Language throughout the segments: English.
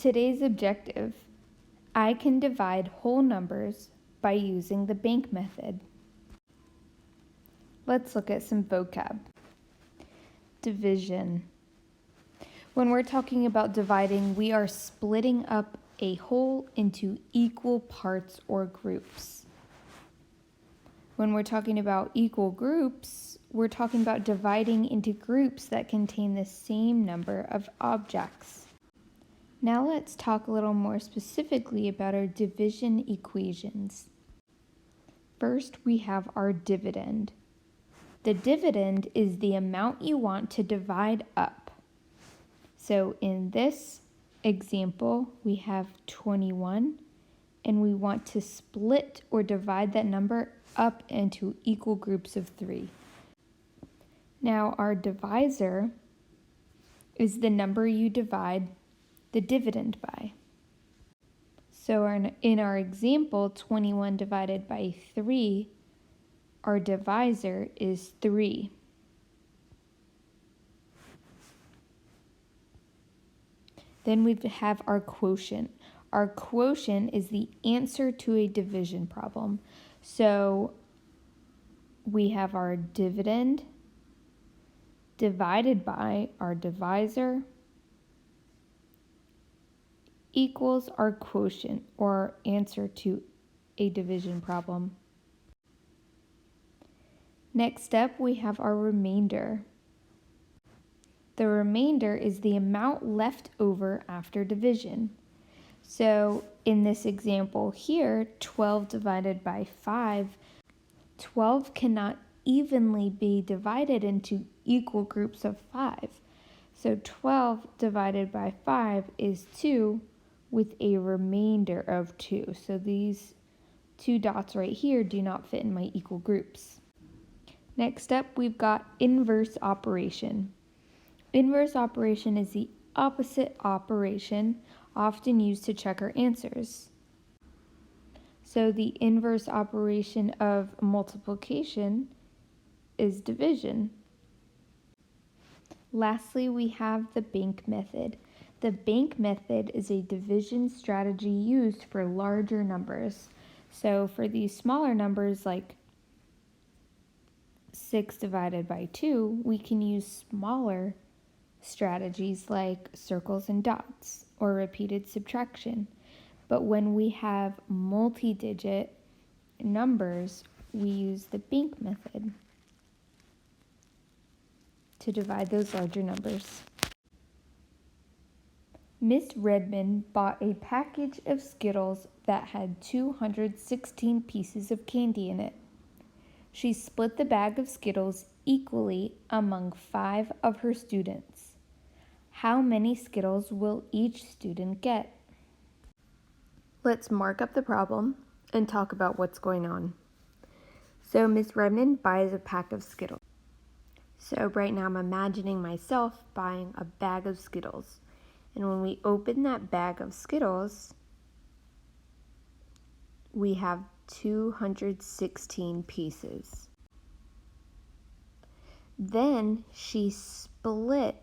Today's objective: I can divide whole numbers by using the bank method. Let's look at some vocab. Division. When we're talking about dividing, we are splitting up a whole into equal parts or groups. When we're talking about equal groups, we're talking about dividing into groups that contain the same number of objects. Now let's talk a little more specifically about our division equations. First, we have our dividend. The dividend is the amount you want to divide up. So in this example, we have 21, and we want to split or divide that number up into equal groups of 3. Now our divisor is the number you divide the dividend by. So in our example, 21 divided by 3, our divisor is 3. Then we have our quotient. Our quotient is the answer to a division problem. So we have our dividend divided by our divisor equals our quotient, or answer to a division problem. Next up, we have our remainder. The remainder is the amount left over after division. So in this example here, 12 divided by 5, 12 cannot evenly be divided into equal groups of 5. So 12 divided by 5 is 2 with a remainder of 2. So these 2 dots right here do not fit in my equal groups. Next up, we've got inverse operation. Inverse operation is the opposite operation often used to check our answers. So the inverse operation of multiplication is division. Lastly, we have the bank method. The bank method is a division strategy used for larger numbers. So for these smaller numbers like 6 divided by 2, we can use smaller strategies like circles and dots or repeated subtraction. But when we have multi-digit numbers, we use the bank method to divide those larger numbers. Miss Redmond bought a package of Skittles that had 216 pieces of candy in it. She split the bag of Skittles equally among 5 of her students. How many Skittles will each student get? Let's mark up the problem and talk about what's going on. So Miss Redmond buys a pack of Skittles. So right now I'm imagining myself buying a bag of Skittles. And when we open that bag of Skittles, we have 216 pieces. Then she split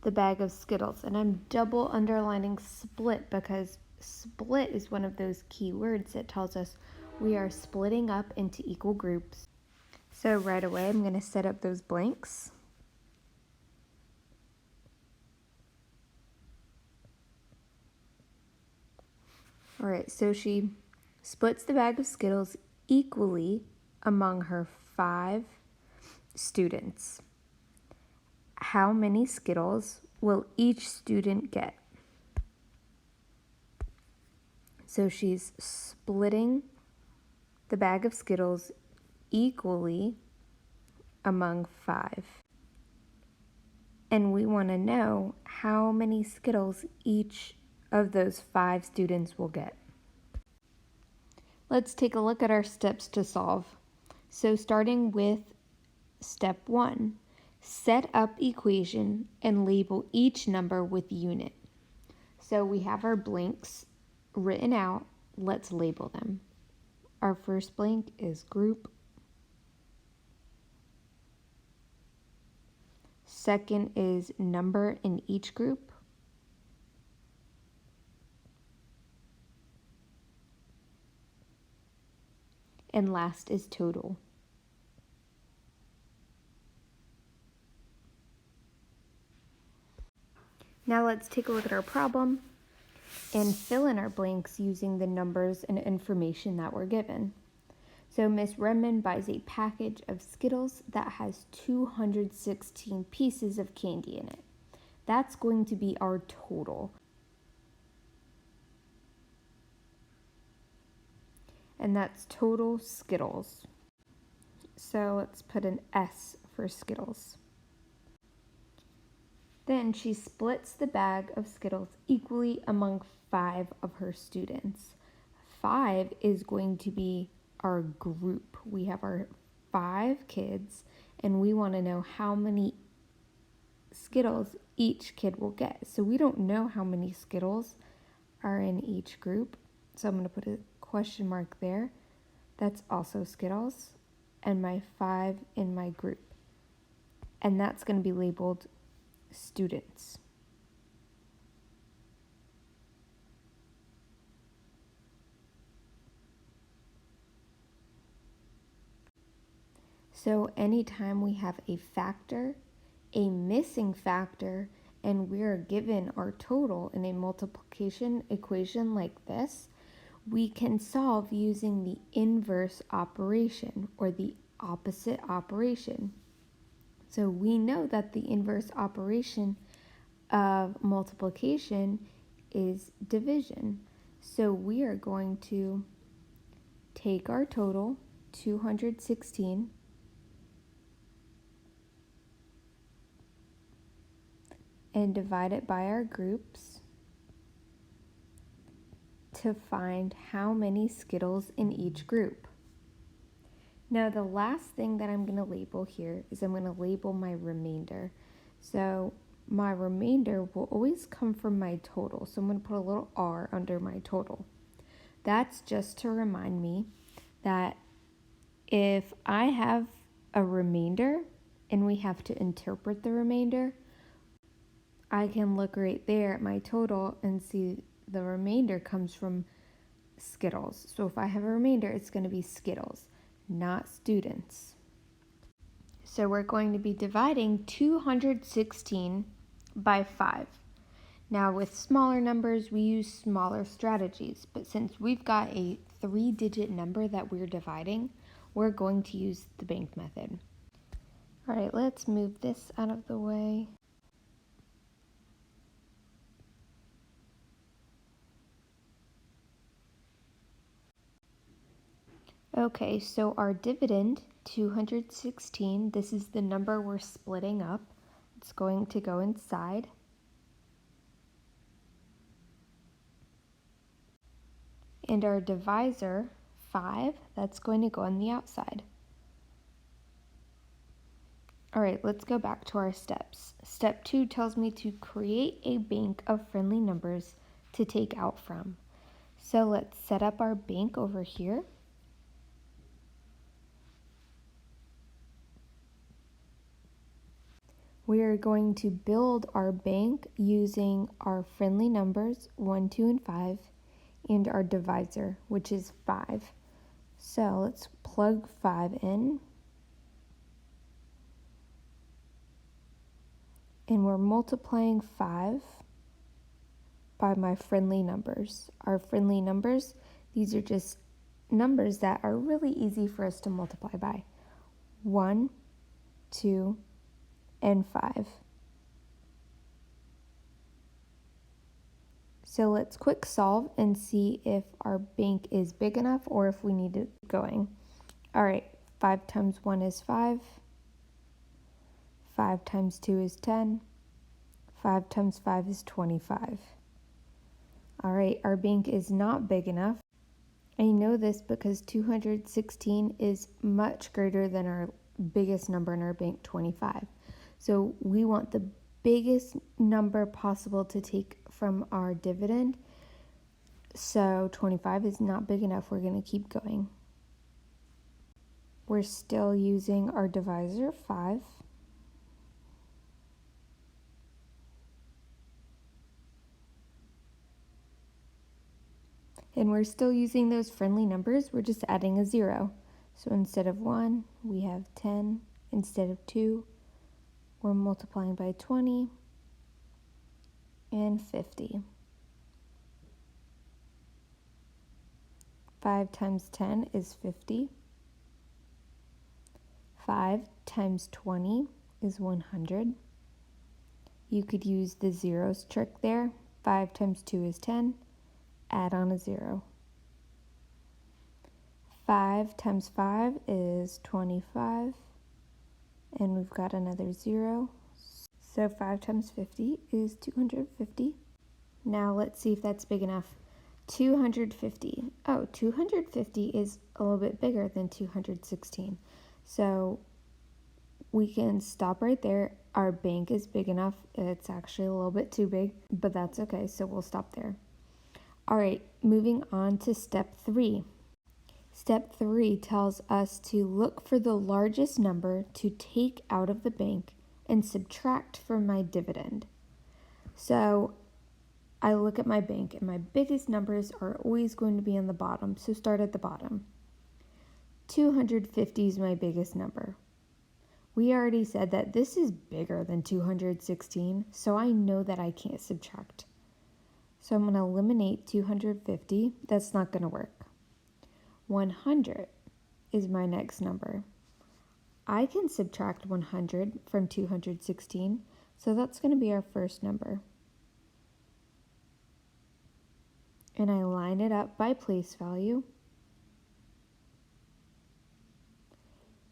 the bag of Skittles, and I'm double underlining split because split is one of those key words that tells us we are splitting up into equal groups. So right away I'm going to set up those blanks. Alright, so she splits the bag of Skittles equally among her 5 students. How many Skittles will each student get? So she's splitting the bag of Skittles equally among 5. And we want to know how many Skittles each of those 5 students will get. Let's take a look at our steps to solve. So starting with step 1, set up equation and label each number with unit. So we have our blanks written out. Let's label them. Our first blank is group. Second is number in each group. and last is total. Now let's take a look at our problem and fill in our blanks using the numbers and information that were given. So Miss Redmond buys a package of Skittles that has 216 pieces of candy in it. That's going to be our total. And that's total Skittles. So let's put an S for Skittles. Then she splits the bag of Skittles equally among 5 of her students. 5 is going to be our group. We have our 5 kids, and we want to know how many Skittles each kid will get. So we don't know how many Skittles are in each group. So I'm going to put a question mark there. That's also Skittles, and my 5 in my group. And that's going to be labeled students. So anytime we have a factor, a missing factor, and we're given our total in a multiplication equation like this, we can solve using the inverse operation or the opposite operation. So we know that the inverse operation of multiplication is division. So we are going to take our total, 216, and divide it by our groups to find how many Skittles in each group. Now the last thing that I'm going to label here is I'm going to label my remainder. So my remainder will always come from my total. So I'm going to put a little R under my total. That's just to remind me that if I have a remainder and we have to interpret the remainder, I can look right there at my total and see the remainder comes from Skittles. So if I have a remainder, it's going to be Skittles, not students. So we're going to be dividing 216 by 5. Now with smaller numbers, we use smaller strategies, but since we've got a 3-digit number that we're dividing, we're going to use the bank method. All right, let's move this out of the way. Okay, so our dividend, 216, this is the number we're splitting up. It's going to go inside. And our divisor, 5, that's going to go on the outside. All right, let's go back to our steps. Step 2 tells me to create a bank of friendly numbers to take out from. So let's set up our bank over here. We are going to build our bank using our friendly numbers 1, 2, and 5 and our divisor, which is 5. So let's plug 5 in. And we're multiplying 5 by my friendly numbers. Our friendly numbers, these are just numbers that are really easy for us to multiply by. 1, 2, and 5. So let's quick solve and see if our bank is big enough or if we need it going. All right, 5 times 1 is 5. 5 times 2 is 10. 5 times 5 is 25. All right, our bank is not big enough. I know this because 216 is much greater than our biggest number in our bank, 25. So we want the biggest number possible to take from our dividend. So 25 is not big enough. We're going to keep going. We're still using our divisor, 5. And we're still using those friendly numbers. We're just adding a 0. So instead of 1, we have 10. Instead of 2, we're multiplying by 20 and 50. 5 times 10 is 50. 5 times 20 is 100. You could use the zeros trick there. 5 times 2 is 10. Add on a 0. 5 times 5 is 25. And we've got another 0. So 5 times 50 is 250. Now let's see if that's big enough. 250. Oh, 250 is a little bit bigger than 216. So we can stop right there. Our bank is big enough. It's actually a little bit too big, but that's okay. So we'll stop there. All right, moving on to step 3. Step 3 tells us to look for the largest number to take out of the bank and subtract from my dividend. So I look at my bank and my biggest numbers are always going to be on the bottom. So start at the bottom. 250 is my biggest number. We already said that this is bigger than 216, so I know that I can't subtract. So I'm going to eliminate 250. That's not going to work. 100 is my next number. I can subtract 100 from 216, so that's going to be our first number. And I line it up by place value.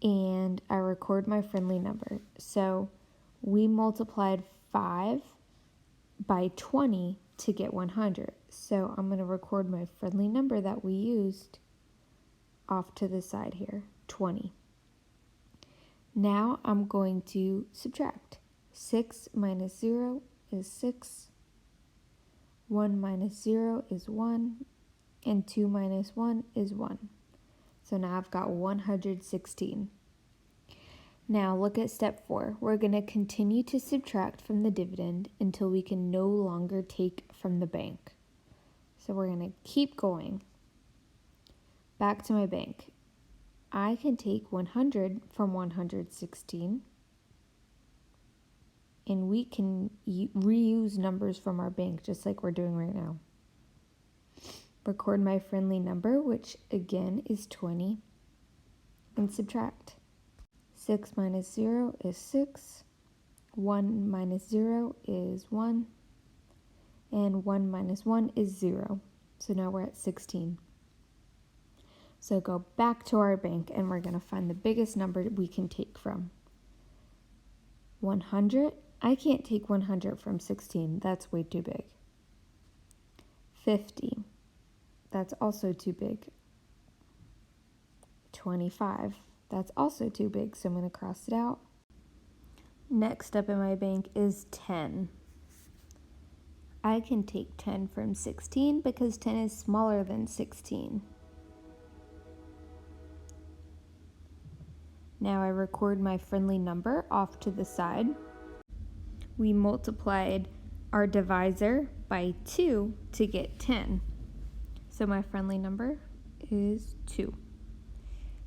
And I record my friendly number. So we multiplied 5 by 20 to get 100. So I'm going to record my friendly number that we used off to the side here, 20. Now I'm going to subtract. 6 minus 0 is 6. 1 minus 0 is 1. And 2 minus 1 is 1. So now I've got 116. Now look at step 4. We're going to continue to subtract from the dividend until we can no longer take from the bank. So we're going to keep going. Back to my bank. I can take 100 from 116. And we can reuse numbers from our bank just like we're doing right now. Record my friendly number, which again is 20, and subtract. 6 minus 0 is 6. 1 minus 0 is 1. And 1 minus 1 is 0. So now we're at 16. So go back to our bank and we're going to find the biggest number we can take from. 100. I can't take 100 from 16. That's way too big. 50. That's also too big. 25. That's also too big, so I'm going to cross it out. Next up in my bank is 10. I can take 10 from 16 because 10 is smaller than 16. Now I record my friendly number off to the side. We multiplied our divisor by 2 to get 10. So my friendly number is 2.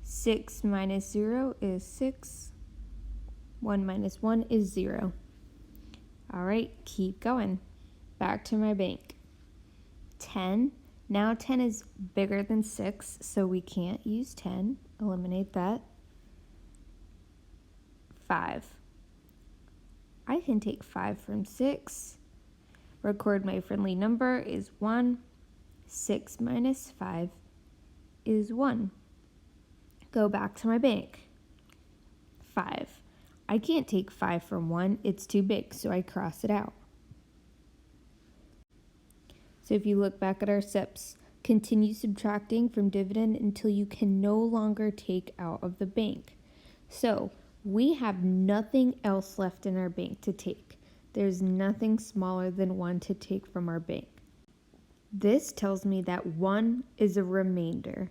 6 minus 0 is 6. 1 minus 1 is 0. All right, keep going. Back to my bank. 10. Now 10 is bigger than 6, so we can't use 10. Eliminate that. 5. I can take 5 from 6. Record my friendly number is 1. 6 minus 5 is 1. Go back to my bank. 5. I can't take 5 from 1. It's too big, so I cross it out. So if you look back at our steps, continue subtracting from dividend until you can no longer take out of the bank. So we have nothing else left in our bank to take. There's nothing smaller than 1 to take from our bank. This tells me that 1 is a remainder.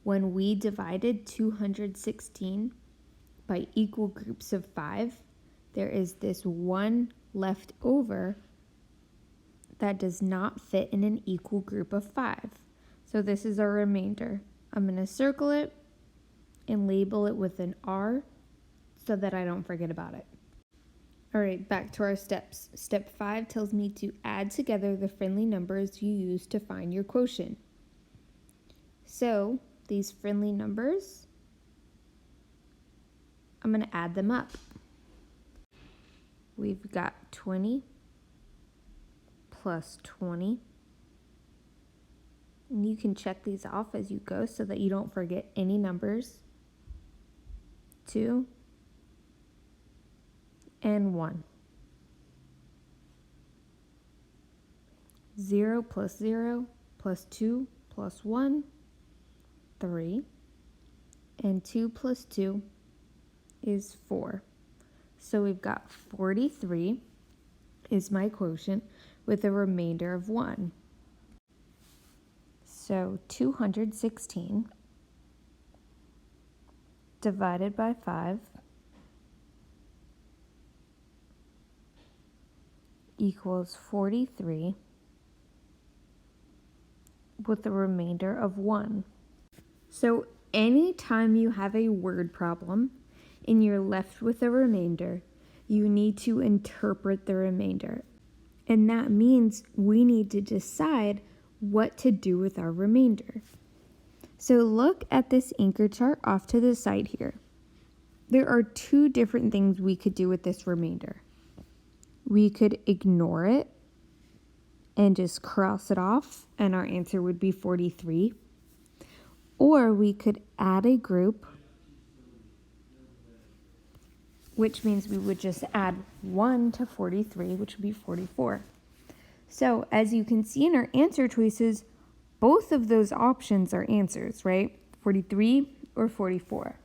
When we divided 216 by equal groups of 5, there is this 1 left over that does not fit in an equal group of 5. So this is our remainder. I'm going to circle it, and label it with an R so that I don't forget about it. All right, back to our steps. Step 5 tells me to add together the friendly numbers you use to find your quotient. So these friendly numbers, I'm going to add them up. We've got 20 plus 20. And you can check these off as you go so that you don't forget any numbers. 2 and 1. 0 plus 0 plus 2 plus 1, 3. And 2 plus 2 is 4. So we've got 43 is my quotient with a remainder of 1. So 216 divided by 5 equals 43 with a remainder of 1. So anytime you have a word problem and you're left with a remainder, you need to interpret the remainder. And that means we need to decide what to do with our remainder. So look at this anchor chart off to the side here. There are 2 different things we could do with this remainder. We could ignore it and just cross it off, and our answer would be 43. Or we could add a group, which means we would just add 1 to 43, which would be 44. So as you can see in our answer choices, both of those options are answers, right? 43 or 44.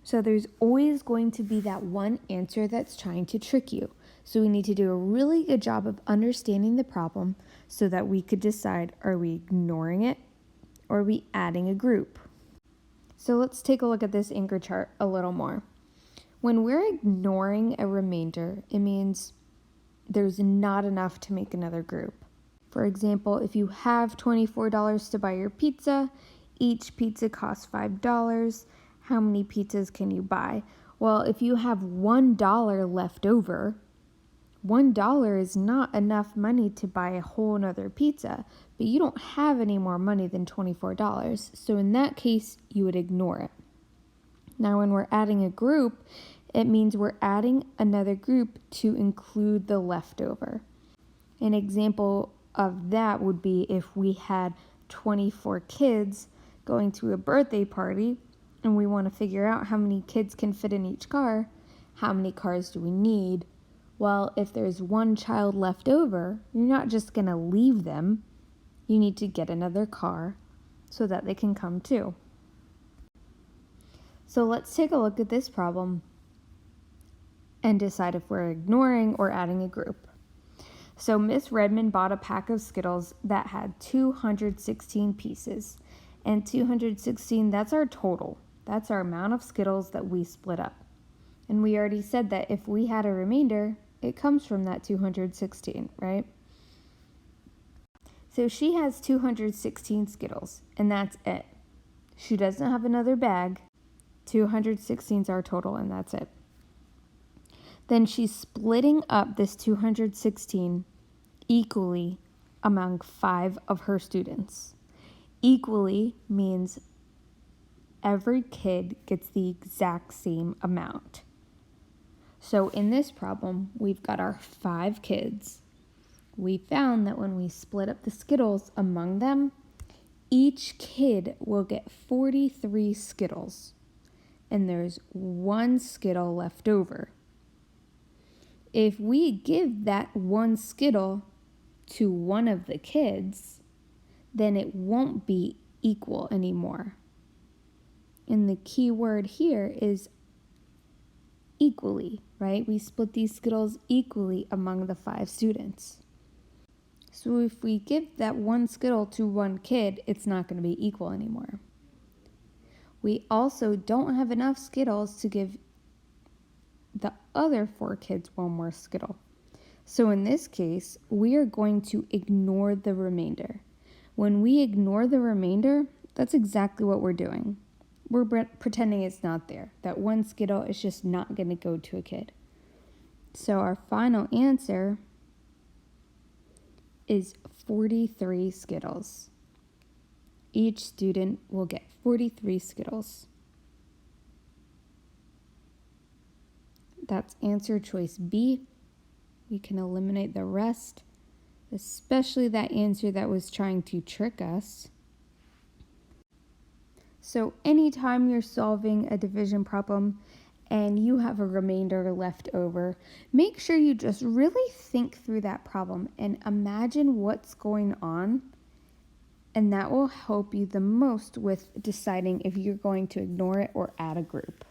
So there's always going to be that one answer that's trying to trick you. So we need to do a really good job of understanding the problem so that we could decide, are we ignoring it or are we adding a group? So let's take a look at this anchor chart a little more. When we're ignoring a remainder, it means there's not enough to make another group. For example, if you have $24 to buy your pizza, each pizza costs $5. How many pizzas can you buy? Well, if you have $1 left over, $1 is not enough money to buy a whole nother pizza, but you don't have any more money than $24. So in that case, you would ignore it. Now, when we're adding a group, it means we're adding another group to include the leftover. An example of that would be if we had 24 kids going to a birthday party and we want to figure out how many kids can fit in each car. How many cars do we need? Well, if there's one child left over, you're not just going to leave them. You need to get another car so that they can come too. So let's take a look at this problem and decide if we're ignoring or adding a group. So Miss Redmond bought a pack of Skittles that had 216 pieces. And 216, that's our total. That's our amount of Skittles that we split up. And we already said that if we had a remainder, it comes from that 216, right? So she has 216 Skittles, and that's it. She doesn't have another bag. 216 is our total, and that's it. Then she's splitting up this 216 equally among 5 of her students. Equally means every kid gets the exact same amount. So in this problem, we've got our 5 kids. We found that when we split up the Skittles among them, each kid will get 43 Skittles, and there's 1 Skittle left over. If we give that 1 Skittle to one of the kids, then it won't be equal anymore. And the key word here is equally, right? We split these Skittles equally among the 5 students. So if we give that 1 Skittle to 1 kid, it's not going to be equal anymore. We also don't have enough Skittles to give the other 4 kids 1 more Skittle. So in this case, we are going to ignore the remainder. When we ignore the remainder, that's exactly what we're doing. We're pretending it's not there. That one Skittle is just not going to go to a kid. So our final answer is 43 Skittles. Each student will get 43 Skittles. That's answer choice B. We can eliminate the rest, especially that answer that was trying to trick us. So anytime you're solving a division problem and you have a remainder left over, make sure you just really think through that problem and imagine what's going on. And that will help you the most with deciding if you're going to ignore it or add a group.